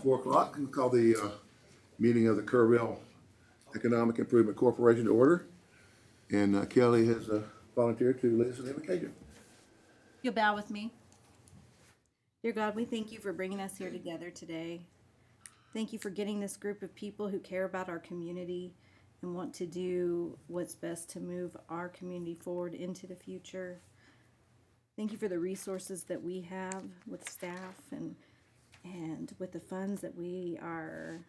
4 o'clock, and call the meeting of the Kerrville Economic Improvement Corporation to order. And Kelly has volunteered to lead us in the invocation. You'll bow with me. Dear God, we thank you for bringing us here together today. Thank you for getting this group of people who care about our community and want to do what's best to move our community forward into the future. Thank you for the resources that we have with staff and with the funds that we are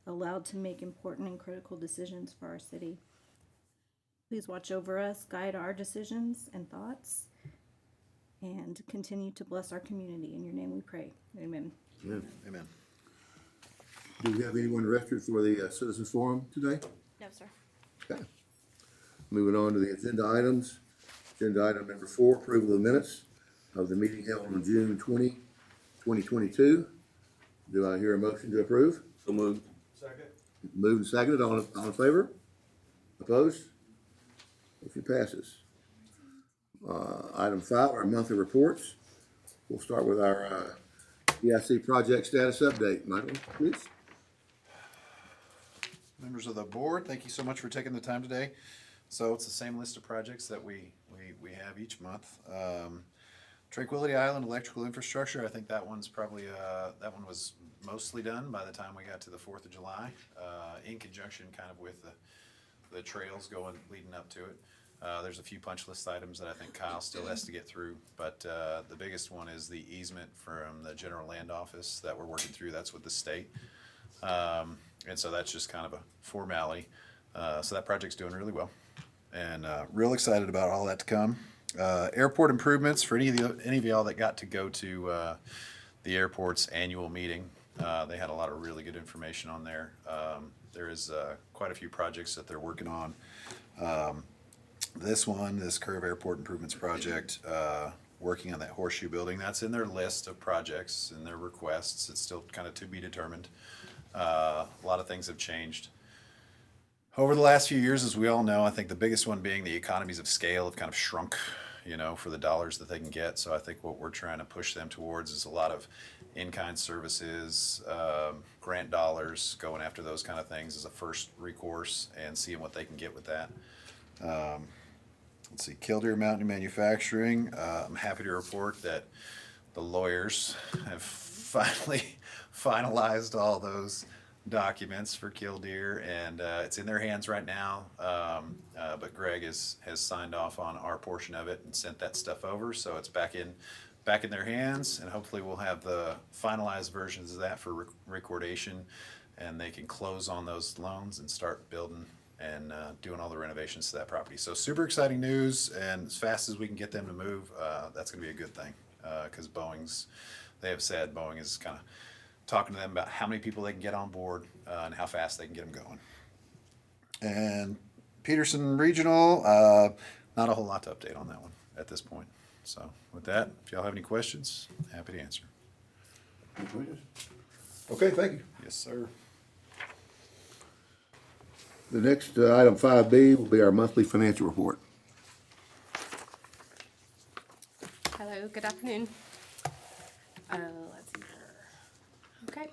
allowed to make important and critical decisions for our city. Please watch over us, guide our decisions and thoughts, and continue to bless our community. In your name we pray. Amen. Amen. Amen. Do we have anyone registered for the Citizens Forum today? No, sir. Okay. Moving on to the agenda items. Agenda item number 4, approval of the minutes of the meeting held on June 20, 2022. Do I hear a motion to approve? So moved. Second. Moved and seconded. All in favor? Opposed? Motion passes. Item 5, our monthly reports. We'll start with our EIC project status update. Michael, please. Members of the board, thank you so much for taking the time today. So it's the same list of projects that we have each month. Tranquility Island electrical infrastructure, I think that one's probably, that one was mostly done by the time we got to the 4th of July, in conjunction kind of with the trails leading up to it. There's a few punch list items that I think Kyle still has to get through, but the biggest one is the easement from the general land office that we're working through. That's with the state. And so that's just kind of a formality. So that project's doing really well, and real excited about all that to come. Airport improvements for any of y'all that got to go to the airport's annual meeting. They had a lot of really good information on there. There is quite a few projects that they're working on. This Curve Airport Improvements Project, working on that horseshoe building, that's in their list of projects and their requests. It's still kind of to be determined. A lot of things have changed over the last few years, as we all know. I think the biggest one being the economies of scale have kind of shrunk, for the dollars that they can get. So I think what we're trying to push them towards is a lot of in-kind services, grant dollars, going after those kind of things as a first recourse and seeing what they can get with that. Let's see, Killdeer Mountain Manufacturing. I'm happy to report that the lawyers have finally finalized all those documents for Killdeer, and it's in their hands right now. But Greg has signed off on our portion of it and sent that stuff over, so it's back in their hands, and hopefully we'll have the finalized versions of that for recordation, and they can close on those loans and start building and doing all the renovations to that property. So super exciting news, and as fast as we can get them to move, that's going to be a good thing, because they have said Boeing is kind of talking to them about how many people they can get on board and how fast they can get them going. And Peterson Regional, not a whole lot to update on that one at this point. So with that, if y'all have any questions, happy to answer. Okay, thank you. Yes, sir. The next item 5B will be our monthly financial report. Hello, good afternoon. Let's see here. Okay.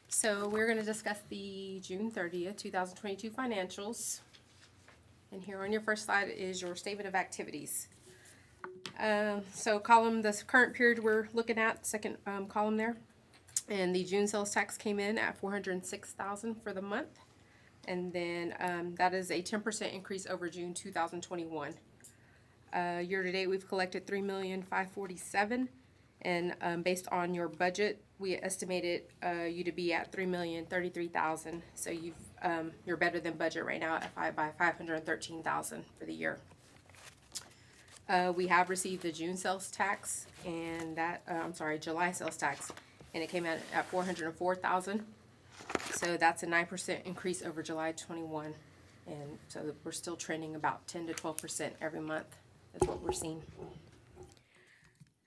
So we're going to discuss the June 30th, 2022 financials. And here on your first slide is your statement of activities. So column, this current period we're looking at, second column there. And the June sales tax came in at $406,000 for the month. And then that is a 10% increase over June 2021. Year to date, we've collected $3,547,000, and based on your budget, we estimated you to be at $3,033,000. So you're better than budget right now at by $513,000 for the year. We have received the June sales tax, and that July sales tax, and it came out at $404,000. So that's a 9% increase over July 21, and so we're still trending about 10 to 12% every month. That's what we're seeing.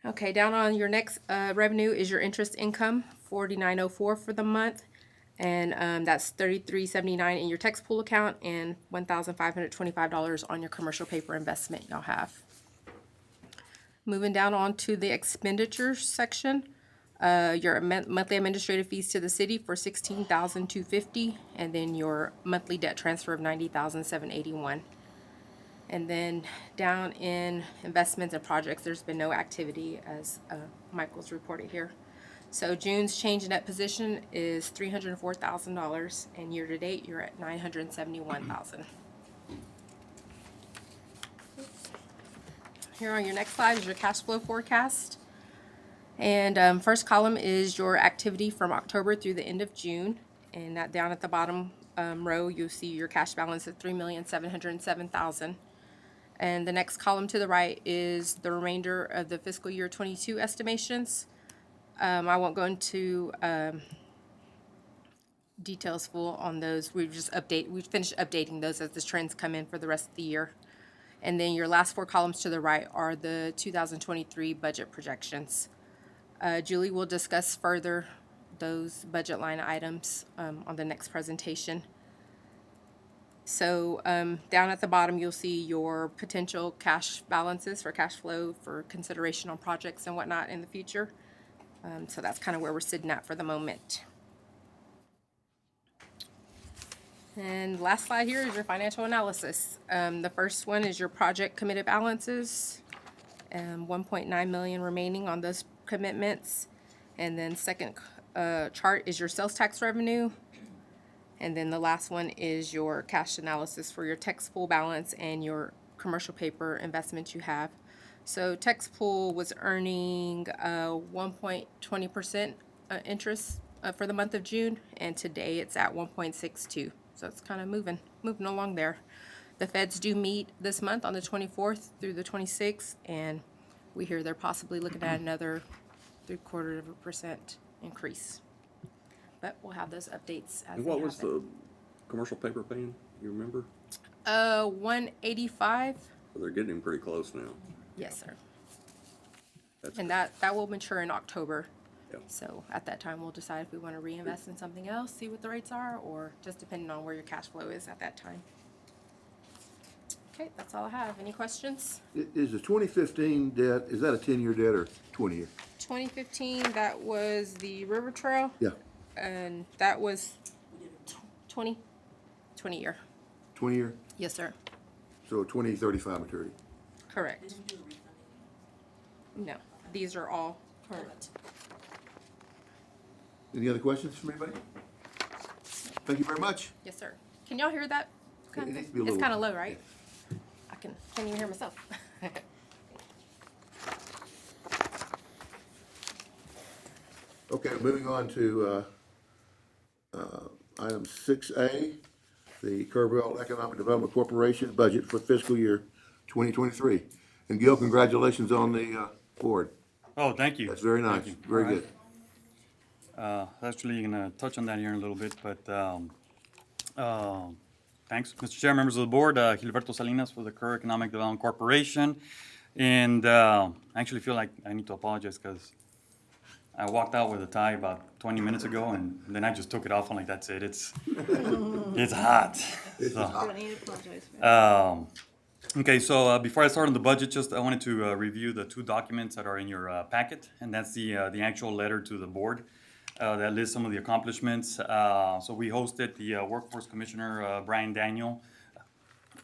Okay, down on your next revenue is your interest income, $49.04 for the month, and that's $33.79 in your tax pool account and $1,525 on your commercial paper investment y'all have. Moving down on to the expenditures section. Your monthly administrative fees to the city for $16,250, and then your monthly debt transfer of $90,781. And then down in investments and projects, there's been no activity, as Michael's reported here. So June's change in net position is $304,000, and year to date you're at $971,000. Here on your next slide is your cash flow forecast. And first column is your activity from October through the end of June. And that down at the bottom row, you'll see your cash balance of $3,707,000. And the next column to the right is the remainder of the fiscal year 22 estimations. I won't go into details full on those. We finished updating those as the trends come in for the rest of the year. And then your last four columns to the right are the 2023 budget projections. Julie will discuss further those budget line items on the next presentation. So down at the bottom, you'll see your potential cash balances for cash flow for consideration on projects and whatnot in the future. So that's kind of where we're sitting at for the moment. And last slide here is your financial analysis. The first one is your project committed balances, 1.9 million remaining on those commitments. And then second chart is your sales tax revenue. And then the last one is your cash analysis for your tax pool balance and your commercial paper investments you have. So tax pool was earning 1.20% interest for the month of June, and today it's at 1.62. So it's kind of moving along there. The feds do meet this month on the 24th through the 26th, and we hear they're possibly looking at another 0.75% increase. But we'll have those updates as And they what was happen. the commercial paper paying? You remember? 185. Well, they're getting pretty close now. Yes, sir. That's And that will mature in October. Yeah. So at that time, we'll decide if we want to reinvest in something else, see what the rates are, or just depending on where your cash flow is at that time. Okay, that's all I have. Any questions? Is the 2015 debt, is that a 10-year debt or 20-year? 2015, that was the River Trail, Yeah, and that was 20 year. 20-year, Yes, sir. so 2035 maturity. Correct. No, these are all current. Any other questions from anybody? Thank you very much. Yes, sir. Can y'all hear that? It needs to be a It's little- kind of low, right? I can't even hear myself. Okay, moving on to item 6A, the Kerrville Economic Development Corporation budget for fiscal year 2023. And Gil, congratulations on the board. Oh, thank you. That's very nice, Thank you. very All right. good. Actually, gonna touch on that here in a little bit, but thanks, Mr. Chair, members of the board, Gilberto Salinas for the Kerr Economic Development Corporation. And I actually feel like I need to apologize because I walked out with a tie about 20 minutes ago, and then I just took it off. I'm like, that's it. It's hot. You don't need to apologize for that. Okay, so before I start on the budget, I wanted to review the two documents that are in your packet, and that's the actual letter to the board that lists some of the accomplishments. So we hosted the Workforce Commissioner, Brian Daniel,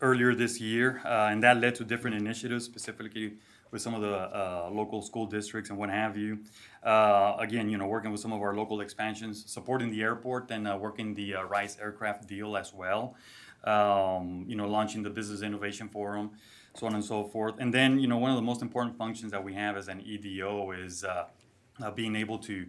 earlier this year, and that led to different initiatives, specifically with some of the local school districts and what have you. Again, working with some of our local expansions, supporting the airport, and working the Rice aircraft deal as well. Launching the Business Innovation Forum, so on and so forth. And then, one of the most important functions that we have as an EDO is being able to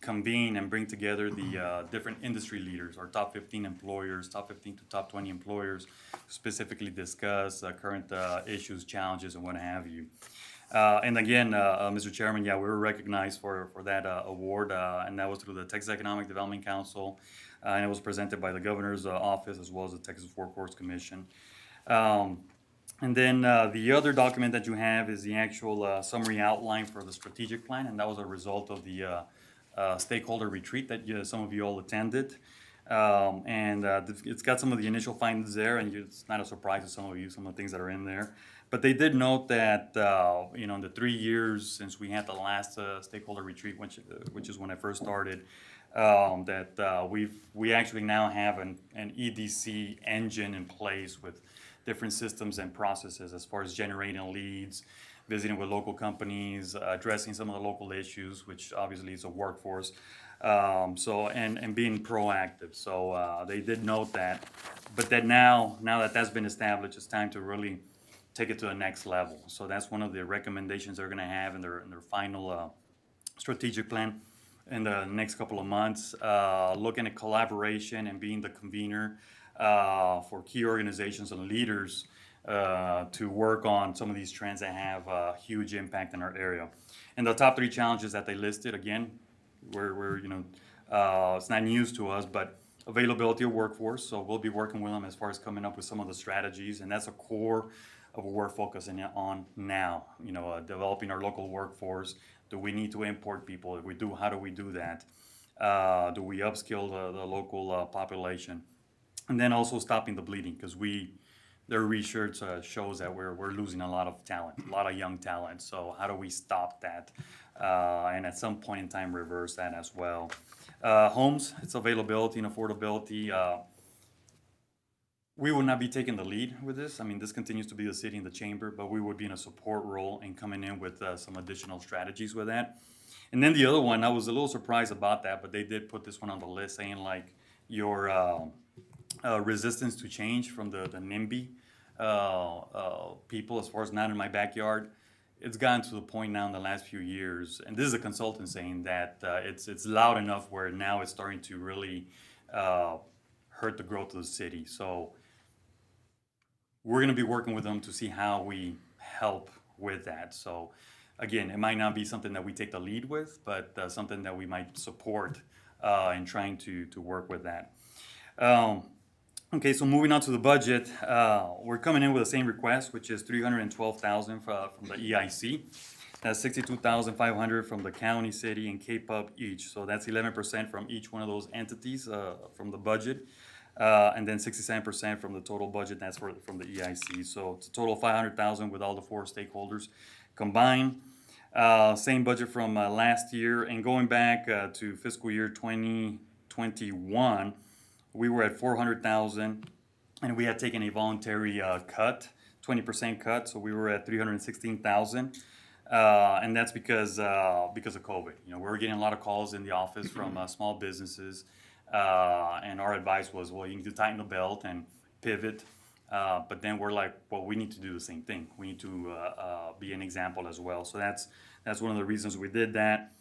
convene and bring together the different industry leaders, our top 15 employers, top 15 to top 20 employers, specifically discuss current issues, challenges, and what have you. And again, Mr. Chairman, we were recognized for that award, and that was through the Texas Economic Development Council, and it was presented by the governor's office as well as the Texas Workforce Commission. And then the other document that you have is the actual summary outline for the strategic plan, and that was a result of the stakeholder retreat that some of you all attended. And it's got some of the initial findings there, and it's not a surprise to some of you, some of the things that are in there. But they did note that, in the 3 years since we had the last stakeholder retreat, which is when I first started, that we actually now have an EDC engine in place with different systems and processes as far as generating leads, visiting with local companies, addressing some of the local issues, which obviously is a workforce. And being proactive. So they did note that, but that now that that's been established, it's time to really take it to the next level. So that's one of the recommendations they're going to have in their final strategic plan in the next couple of months. Looking at collaboration and being the convener for key organizations and leaders to work on some of these trends that have a huge impact in our area. And the top 3 challenges that they listed, again, it's not news to us, but availability of workforce. So we'll be working with them as far as coming up with some of the strategies, and that's a core of what we're focusing on now. Developing our local workforce. Do we need to import people? If we do, how do we do that? Do we upskill the local population? And then also stopping the bleeding, because their research shows that we're losing a lot of talent, a lot of young talent. So how do we stop that? And at some point in time, reverse that as well. Homes, its availability and affordability. We will not be taking the lead with this. I mean, this continues to be the city and the chamber, but we would be in a support role and coming in with some additional strategies with that. And then the other one, I was a little surprised about that, but they did put this one on the list, saying like your resistance to change from the NIMBY people, as far as not in my backyard. It's gotten to the point now in the last few years, and this is a consultant saying that it's loud enough where now it's starting to really hurt the growth of the city. So we're going to be working with them to see how we help with that. So again, it might not be something that we take the lead with, but something that we might support in trying to work with that. Okay, so moving on to the budget, we're coming in with the same request, which is $312,000 from the EIC. That's $62,500 from the county, city, and K-Pub each. So that's 11% from each one of those entities from the budget, and then 67% from the total budget. That's from the EIC. So it's a total of $500,000 with all the 4 stakeholders combined. Same budget from last year, and going back to fiscal year 2021. We were at $400,000, and we had taken a voluntary cut, 20% cut. So we were at $316,000, and that's because of COVID. We were getting a lot of calls in the office from small businesses, and our advice was, well, you need to tighten the belt and pivot. But then we're like, well, we need to do the same thing. We need to be an example as well. So that's one of the reasons we did that.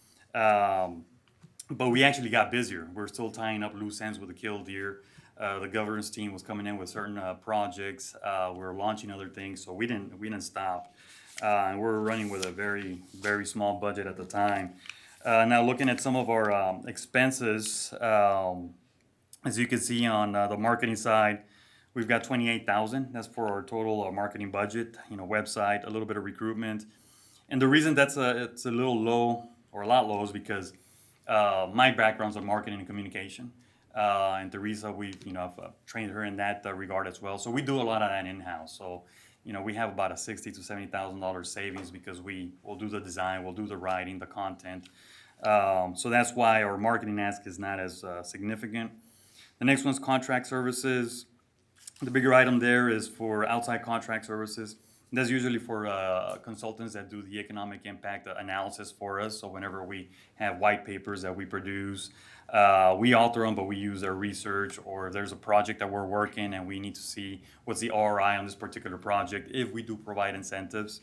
But we actually got busier. We're still tying up loose ends with the Killdeer. The governance team was coming in with certain projects. We were launching other things, so we didn't stop. And we were running with a very, very small budget at the time. Now looking at some of our expenses, as you can see on the marketing side, we've got $28,000. That's for our total marketing budget. Website, a little bit of recruitment, and the reason it's a little low or a lot low is because my background's in marketing and communication, and Teresa, I've trained her in that regard as well. So we do a lot of that in-house. So, we have about a $60,000 to $70,000 savings because we'll do the design, we'll do the writing, the content. So that's why our marketing ask is not as significant. The next one's contract services. The bigger item there is for outside contract services. That's usually for consultants that do the economic impact analysis for us. So whenever we have white papers that we produce, we author them, but we use their research. Or if there's a project that we're working and we need to see what's the ROI on this particular project, if we do provide incentives.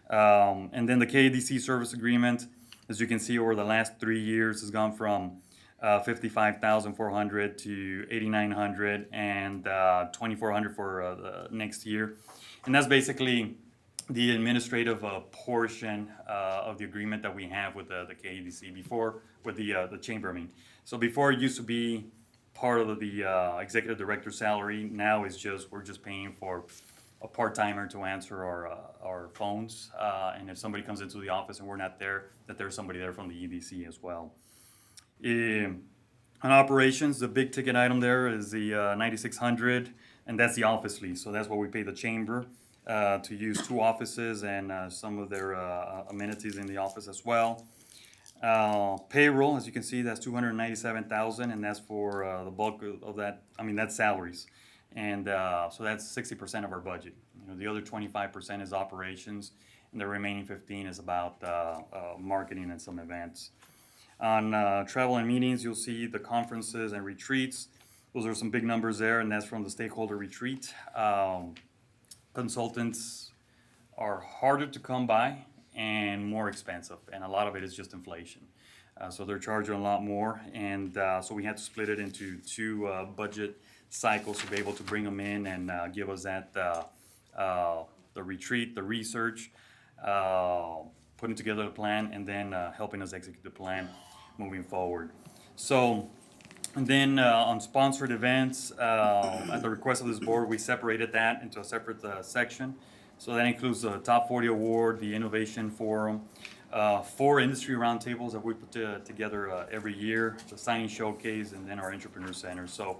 And then the KADC service agreement, as you can see, over the last 3 years has gone from $55,400 to $8,900 and $2,400 for the next year. And that's basically the administrative portion of the agreement that we have with the KADC before, with the chamber, I mean. So before it used to be part of the executive director's salary. Now we're just paying for a part-timer to answer our phones. And if somebody comes into the office and we're not there, that there's somebody there from the EDC as well. On operations, the big ticket item there is the $9,600, and that's the office lease. So that's what we pay the chamber. to use 2 offices and some of their amenities in the office as well. Payroll, as you can see, that's 297,000, and that's for the bulk of that. I mean, that's salaries, and so that's 60% of our budget. You know, the other 25% is operations, and the remaining 15 is about marketing and some events. On travel and meetings, you'll see the conferences and retreats. Those are some big numbers there, and that's from the stakeholder retreat. Consultants are harder to come by and more expensive, and a lot of it is just inflation. So they're charging a lot more, and so we had to split it into 2 budget cycles to be able to bring them in and give us that the retreat, the research, putting together the plan, and then helping us execute the plan moving forward. So, and then on sponsored events, at the request of this board, we separated that into a separate section. So that includes the Top 40 Award, the Innovation Forum, 4 industry roundtables that we put together every year, the Signing Showcase, and then our Entrepreneur Center. So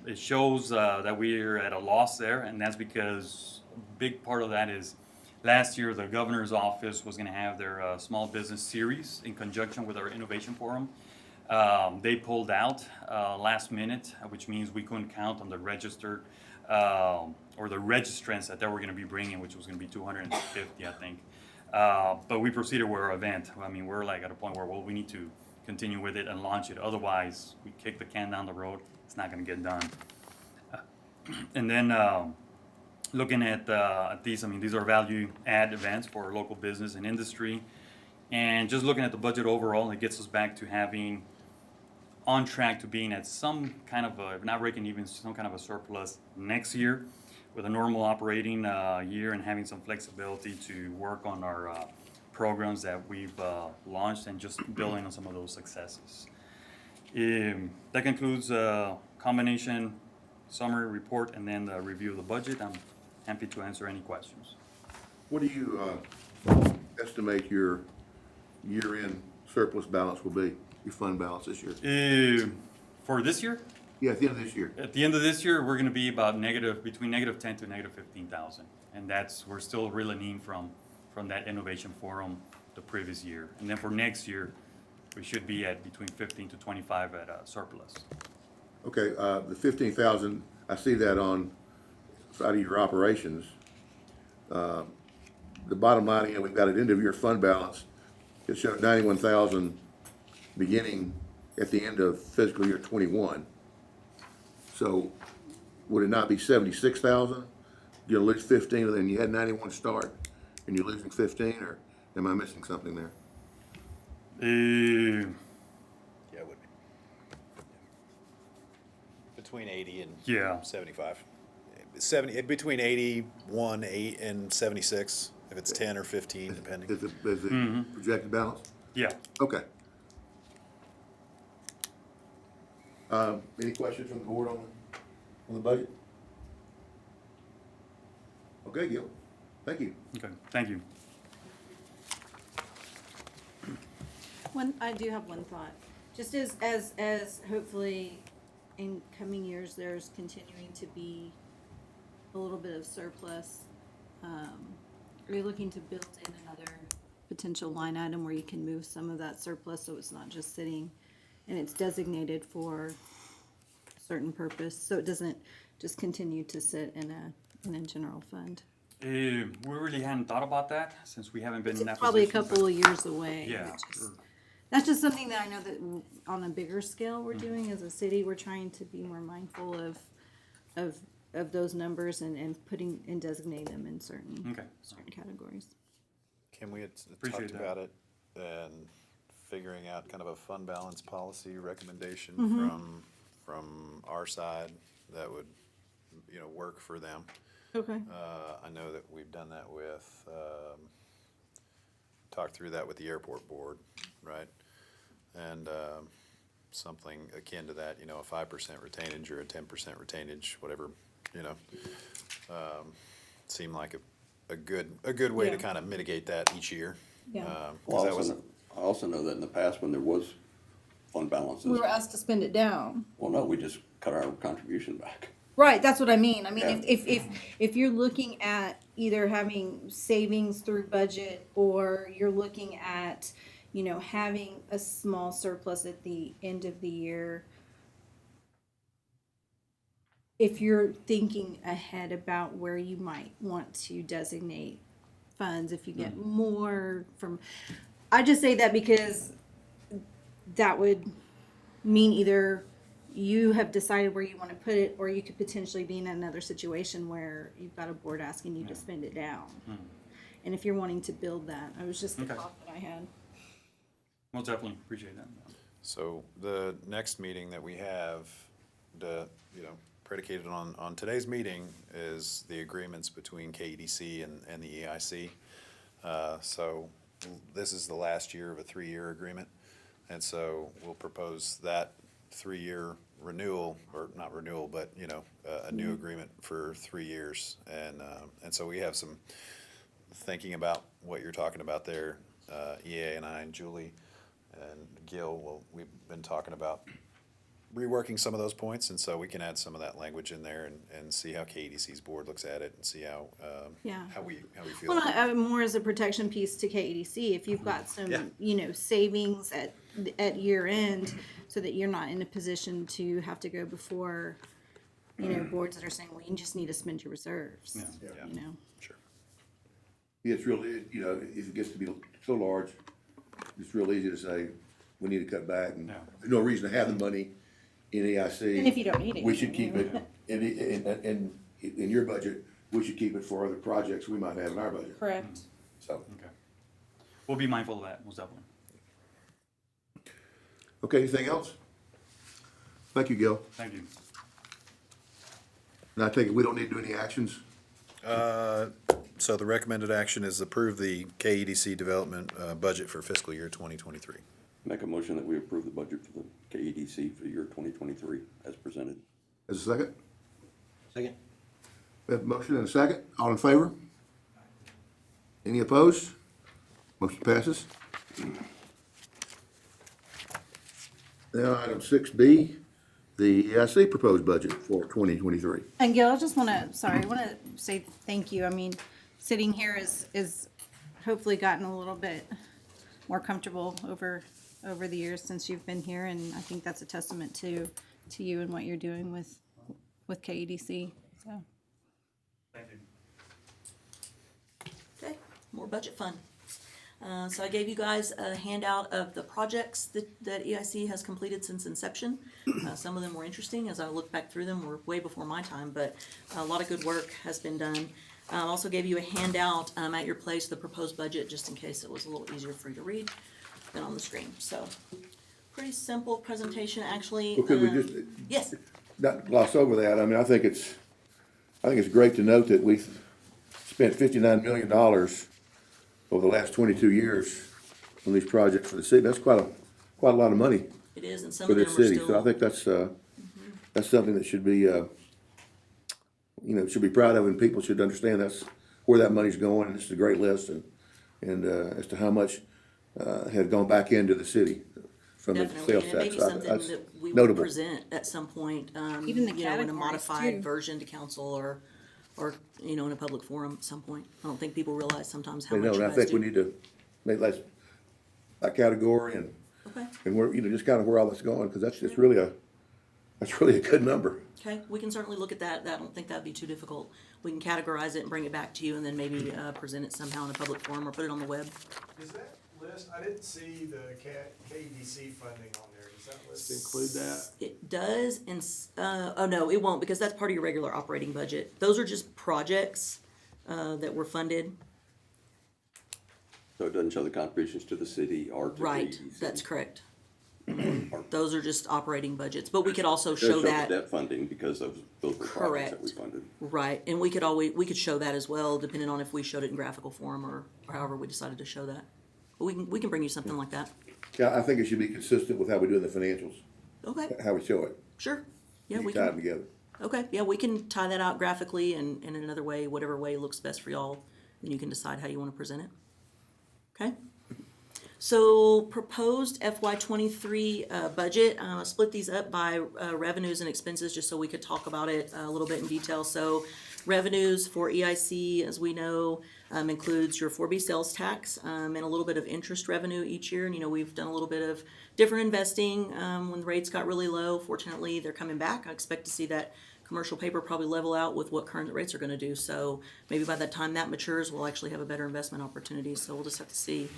it shows that we're at a loss there, and that's because a big part of that is last year the governor's office was going to have their small business series in conjunction with our Innovation Forum. They pulled out last minute, which means we couldn't count on the registered or the registrants that they were going to be bringing, which was going to be 250, I think. But we proceeded with our event. I mean, we're like at a point where, well, we need to continue with it and launch it. Otherwise, we kick the can down the road. It's not going to get done. And then looking at these, I mean, these are value add events for local business and industry. And just looking at the budget overall, it gets us back to having on track to being at some kind of a, if not breaking even, some kind of a surplus next year with a normal operating year and having some flexibility to work on our programs that we've launched and just building on some of those successes. That concludes combination summary report and then the review of the budget. I'm happy to answer any questions. What do you estimate your year-end surplus balance will be, your fund balance this year? For this year? Yeah, at the end of this year. At the end of this year, we're going to be about between -10 to -15,000, and we're still reeling in from that innovation forum the previous year. And then for next year, we should be at between 15 to 25 at surplus. Okay, the 15,000, I see that on side of your operations. The bottom line, again, we've got an end of year fund balance. It showed 91,000 beginning at the end of fiscal year 21. So would it not be 76,000? You'll lose 15 and then you had 91 start and you're losing 15, or am I missing something there? Yeah, it would be. Between 80 and Yeah. 75. 70, between 81, 8 and 76, if it's 10 or 15, depending. Is the projected balance? Yeah. Okay. Any questions from the board on the budget? Okay, Gil, thank you. Okay. Thank you. I do have one thought. Just as hopefully in coming years, there's continuing to be a little bit of surplus. Are you looking to build in another potential line item where you can move some of that surplus so it's not just sitting and it's designated for a certain purpose, so it doesn't just continue to sit in a general fund? We really hadn't thought about that since we haven't been in It's that probably a position, couple of years away. Yeah. That's just something that I know that on a bigger scale we're doing as a city. We're trying to be more mindful of those numbers and putting and designating them in certain categories. Can we Appreciate talked that. about it and figuring out kind of a fund balance policy recommendation from our side that would, work for them. Okay. I know that we've done that with, talked through that with the airport board, right? And something akin to that, a 5% retainage or a 10% retainage, whatever, seemed like a good way to Yeah. kind of mitigate that each year. Yeah. 'Cause Well, that was, I also know that in the past when there was fund balances, We were asked to spend it down. well, no, we just cut our contribution back. Right, that's what I mean. I mean, Yeah. if you're looking at either having savings through budget or you're looking at, you know, having a small surplus at the end of the year, if you're thinking ahead about where you might want to designate funds, if you get more from, I just say that because that would mean either you have decided where you want to put it, or you could potentially be in another situation where you've got a board asking you to spend it down. And if you're wanting to build that, I was just the Okay. thought that I had. Most definitely, appreciate that. So the next meeting that we have, predicated on today's meeting is the agreements between KEDC and the EIC. So this is the last year of a 3-year agreement. And so we'll propose that 3-year renewal, or not renewal, but, a new agreement for 3 years. And so we have some thinking about what you're talking about there, EA and I and Julie and Gil, we've been talking about reworking some of those points, and so we can add some of that language in there and see how KEDC's board looks at it and see how, Yeah. how we feel. Well, more as a protection piece to KEDC, if you've got some, Yeah. Savings at year end, so that you're not in a position to have to go before, boards that are saying, well, you just need to spend your reserves. Yeah. Sure. It's really, if it gets to be so large, it's real easy to say, we need to cut back, and Yeah. there's no reason to have the money in EIC. And if you don't need it, We should keep it in your budget, we should keep it for other projects we might have in our budget, Correct. so. Okay. We'll be mindful of that, most definitely. Okay, anything else? Thank you, Gil. Thank you. And I take it we don't need to do any actions? So the recommended action is approve the KEDC development budget for fiscal year 2023. Make a motion that we approve the budget for the KEDC for the year 2023 as presented. As a second? Second. We have a motion and a second. All in favor? Any opposed? Motion passes. Now, item 6B, the EIC proposed budget for 2023. And Gil, I just want to say thank you. I mean, sitting here is hopefully gotten a little bit more comfortable over the years since you've been here, and I think that's a testament to you and what you're doing with KEDC. So Thank you. Okay, more budget fun. So I gave you guys a handout of the projects that EIC has completed since inception. Some of them were interesting. As I look back through them, were way before my time, but a lot of good work has been done. Also gave you a handout at your place, the proposed budget, just in case it was a little easier for you to read than on the screen. So, pretty simple presentation, actually. Well, could we just, Yes, not gloss over that, I mean, I think it's great to note that we've spent $59 million over the last 22 years on these projects for the city. That's quite a lot of money it is, and some for of them this are city. So I still, think that's something that should be, should be proud of, and people should understand that's where that money's going. And this is a great list, and as to how much had gone back into the city from the definitely, sales and it may tax. be So something that's that we will notable. present at some point, Even the in a categories, modified too. version to council or, in a public forum at some point. I don't think people realize sometimes how You know, much you and I guys think we do. need to make that category and Okay, where, just kind of where all that's going, because that's really a good number. okay, we can certainly look at that. I don't think that'd be too difficult. We can categorize it and bring it back to you and then maybe, present it somehow in a public forum or put it on the web. Is that list, I didn't see the KDC funding on there, does that list? Include that. It does, oh no, it won't, because that's part of your regular operating budget. Those are just projects, that were funded. So it doesn't show the contributions to the city or to Right, KEDC. that's correct. Those are just operating budgets, but we could also It does show the that, debt funding because of those were projects that we funded. right, and we could show that as well, depending on if we showed it in graphical form or however we decided to show that. But we can bring you something like that. Yeah, I think it should be consistent with how we do in the financials, Okay, how we show it. sure. Yeah, You we tie them can, together. okay, yeah, we can tie that out graphically and in another way, whatever way looks best for y'all, then you can decide how you wanna present it. Okay? So proposed FY twenty-three, budget, split these up by, revenues and expenses, just so we could talk about it a little bit in detail. So revenues for EIC, as we know, includes your 4B sales tax, and a little bit of interest revenue each year. And, you know, we've done a little bit of different investing, when the rates got really low. Fortunately, they're coming back. I expect to see that commercial paper probably level out with what current rates are gonna do. So maybe by the time that matures, we'll actually have a better investment opportunity. So we'll just have to see.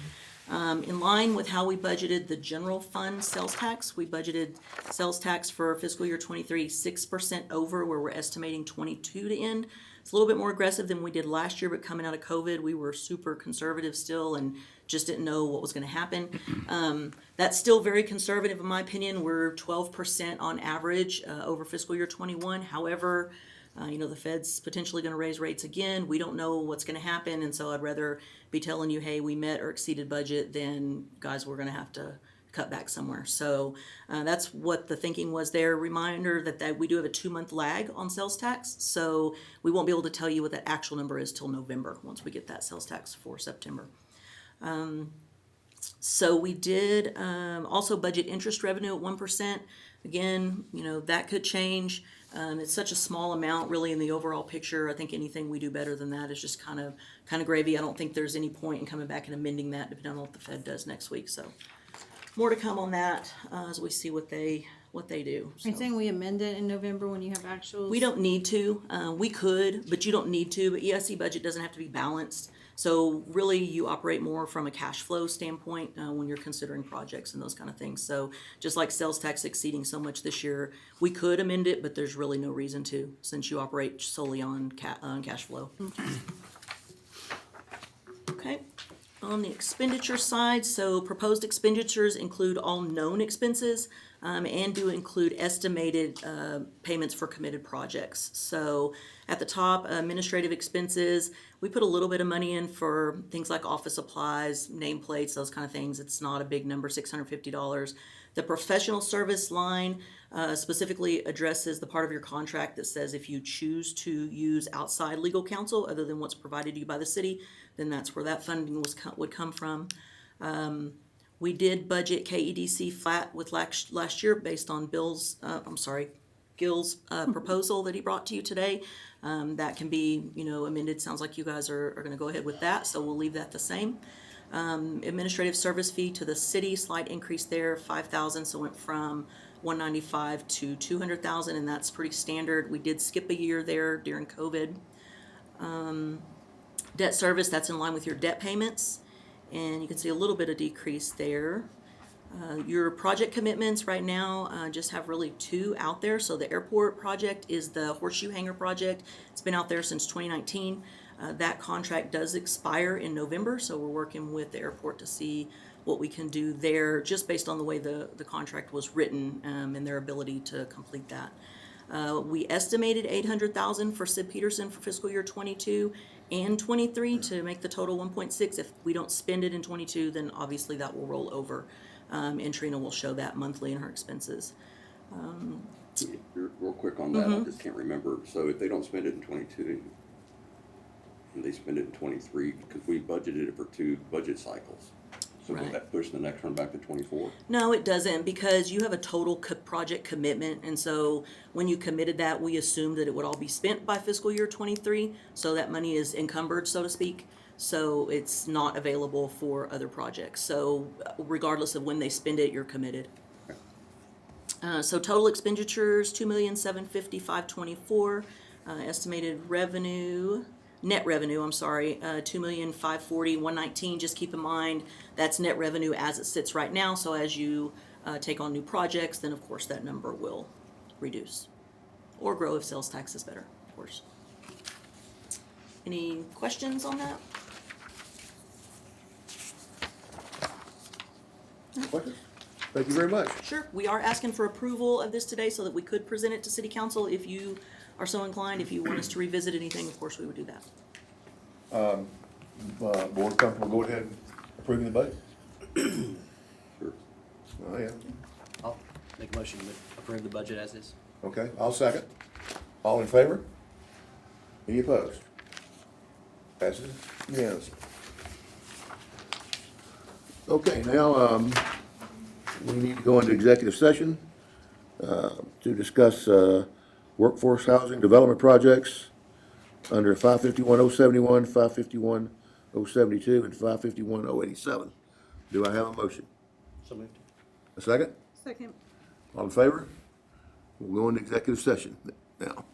In line with how we budgeted the general fund sales tax, we budgeted sales tax for fiscal year 23, 6% over where we're estimating 22 to end. It's a little bit more aggressive than we did last year, but coming out of COVID, we were super conservative still and just didn't know what was gonna happen. That's still very conservative in my opinion. We're 12% on average, over fiscal year 21. However, you know, the Fed's potentially gonna raise rates again. We don't know what's gonna happen, and so I'd rather be telling you, hey, we met or exceeded budget than, guys, we're gonna have to cut back somewhere. So that's what the thinking was there. Reminder that we do have a 2-month lag on sales tax, so we won't be able to tell you what that actual number is till November, once we get that sales tax for September. So we did also budget interest revenue at 1%. Again, you know, that could change. It's such a small amount really in the overall picture. I think anything we do better than that is just kind of gravy. I don't think there's any point in coming back and amending that depending on what the Fed does next week. So more to come on that as we see what they do. Are you So. saying we amend it in November when you have actuals? We don't need to. We could, but you don't need to. But EIC budget doesn't have to be balanced. So really, you operate more from a cash flow standpoint when you're considering projects and those kind of things. So just like sales tax exceeding so much this year, we could amend it, but there's really no reason to since you operate solely on cash flow. Okay. On the expenditure side, so proposed expenditures include all known expenses and do include estimated payments for committed projects. So at the top, administrative expenses, we put a little bit of money in for things like office supplies, nameplates, those kind of things. It's not a big number, $650. The professional service line specifically addresses the part of your contract that says if you choose to use outside legal counsel other than what's provided to you by the citi, then that's where that funding would come from. We did budget KEDC flat with last year based on Gil's proposal that he brought to you today. That can be, you know, amended. Sounds like you guys are going to go ahead with that, so we'll leave that the same. Administrative service fee to the city, slight increase there, $5,000, so went from $195 to $200,000, and that's pretty standard. We did skip a year there during COVID. Debt service, that's in line with your debt payments, and you can see a little bit of decrease there. Your project commitments right now just have really 2 out there. So the airport project is the Horseshoe Hangar project. It's been out there since 2019. That contract does expire in November, so we're working with the airport to see what we can do there, just based on the way the contract was written and their ability to complete that. We estimated $800,000 for Sid Peterson for fiscal year 22 and 23 to make the total 1.6. If we don't spend it in 22, then obviously that will roll over. And Trina will show that monthly in her expenses. Real quick on that, I just can't remember. So if they don't spend it in 22 and they spend it in 23, because we budgeted it for 2 budget cycles. So Right. would that push the next one back to 24? No, it doesn't, because you have a total project commitment, and so when you committed that, we assumed that it would all be spent by fiscal year 23, so that money is encumbered, so to speak, so it's not available for other projects. So regardless of when they spend it, you're committed. So total expenditures, $2,750,524, estimated revenue. Net revenue, I'm sorry, $2,540,119. Just keep in mind that's net revenue as it sits right now. So as you take on new projects, then of course that number will reduce or grow if sales tax is better, of course. Any questions on that? Questions? Thank you very much. Sure. We are asking for approval of this today so that we could present it to City Council if you are so inclined. If you want us to revisit anything, of course we would do that. Board comfortable, go ahead and approve the budget? Sure. Oh, yeah. I'll make a motion to approve the budget as is. Okay, I'll second. All in favor? Any opposed? Passes unanimously. Okay, now, we need to go into executive session, to discuss, workforce housing development projects under 551-071, 551-072, and 551-087. Do I have a motion? So moved. A second? Second. All in favor? We'll go into executive session now.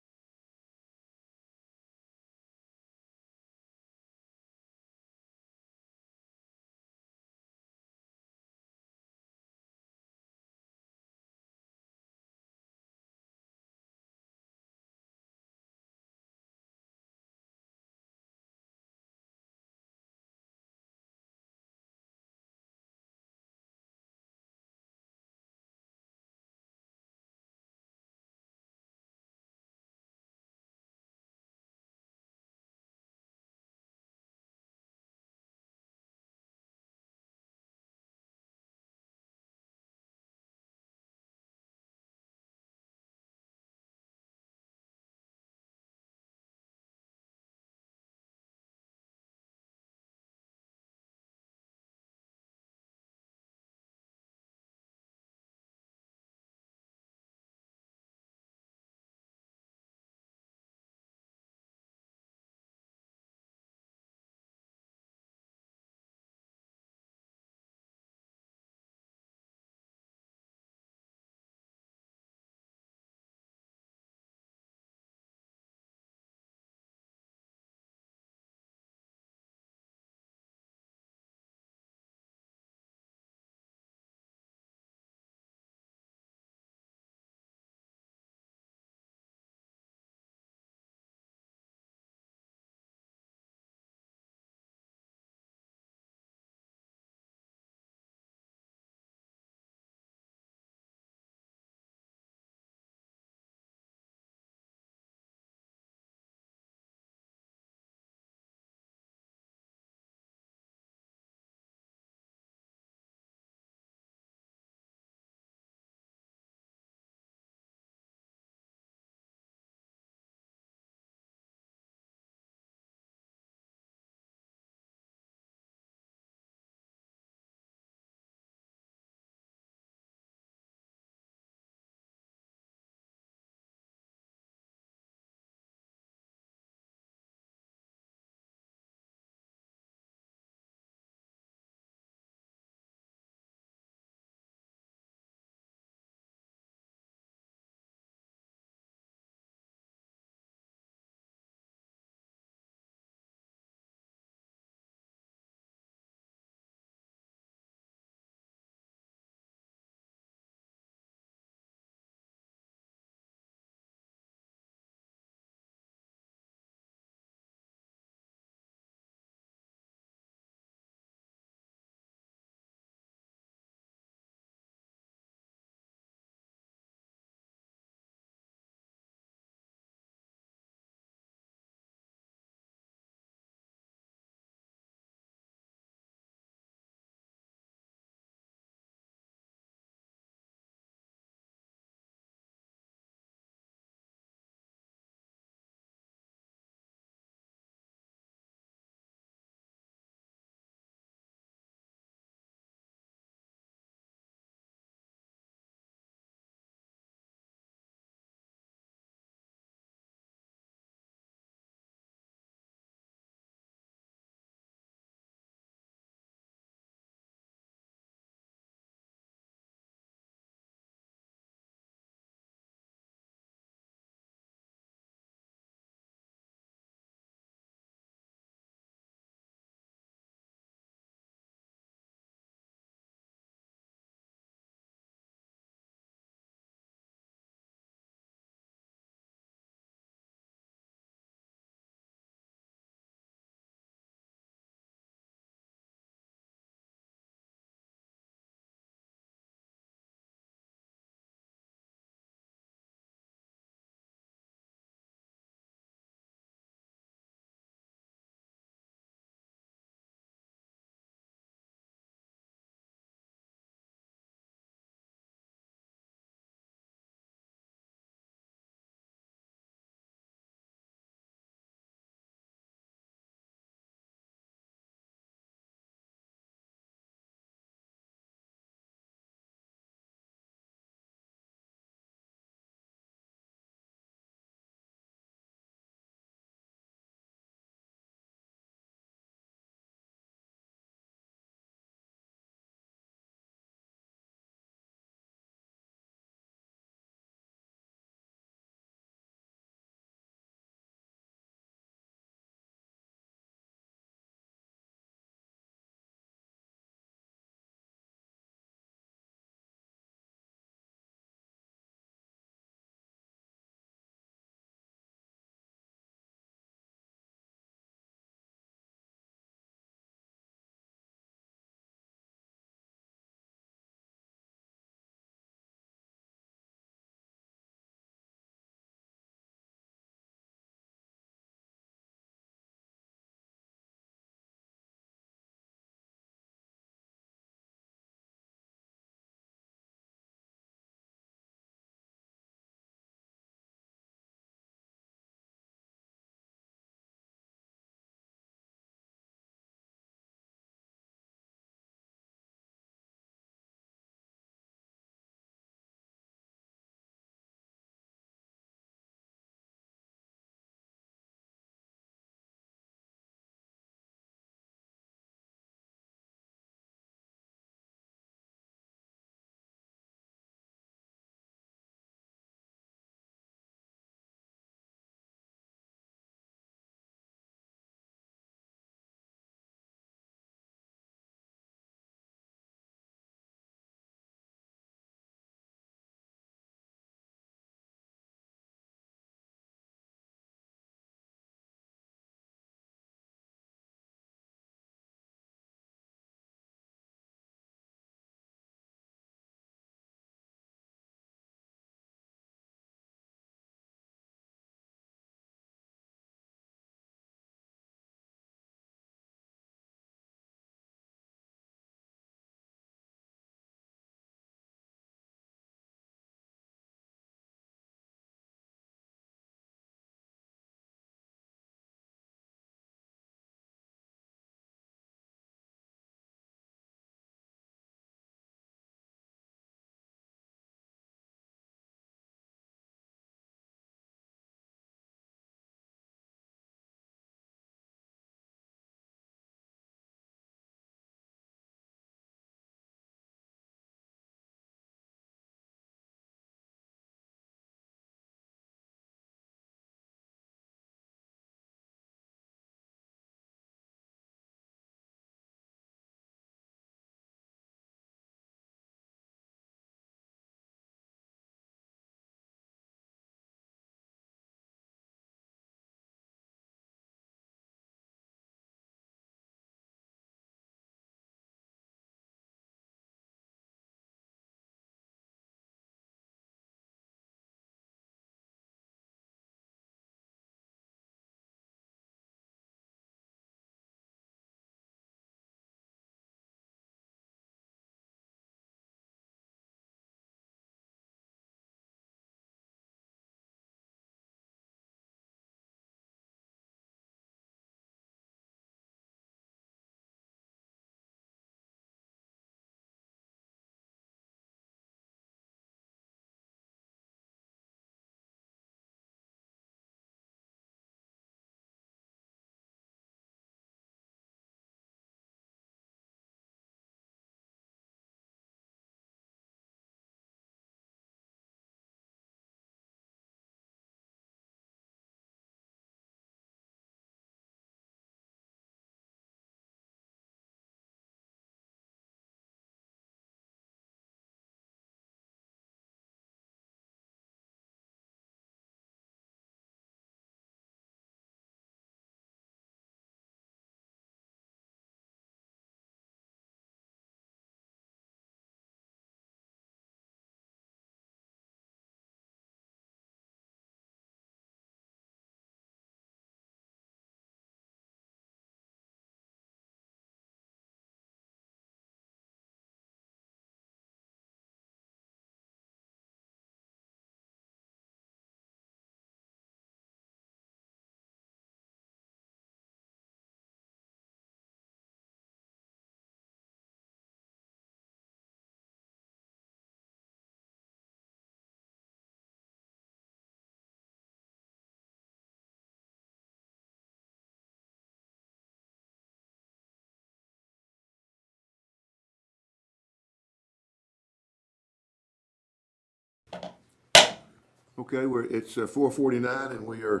Okay, it's 4:49 and we are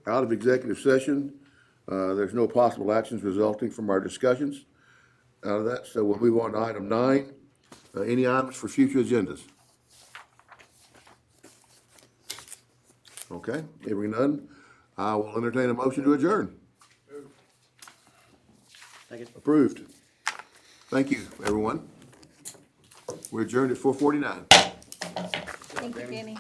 out of executive session. There's no possible actions resulting from our discussions out of that, so we'll move on to item 9. Any items for future agendas? Okay, hearing none, I will entertain a motion to adjourn. Second. Approved. Thank you, everyone. We're adjourned at 4:49. Thank you, Danny.